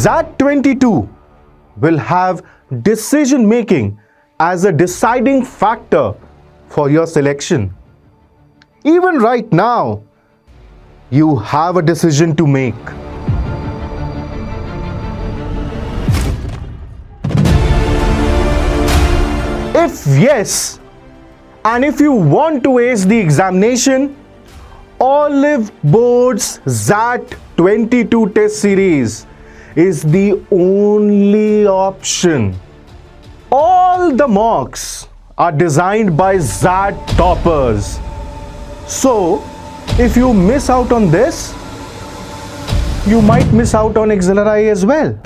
XAT'22 will have decision making as a deciding factor for your selection. Even right now, you have a decision to make. If yes, and if you want to ace the examination, Oliveboard's XAT'22 test series is the only option. All the mocks are designed by XAT Toppers. So, if you miss out on this, you might miss out on XLRI as well.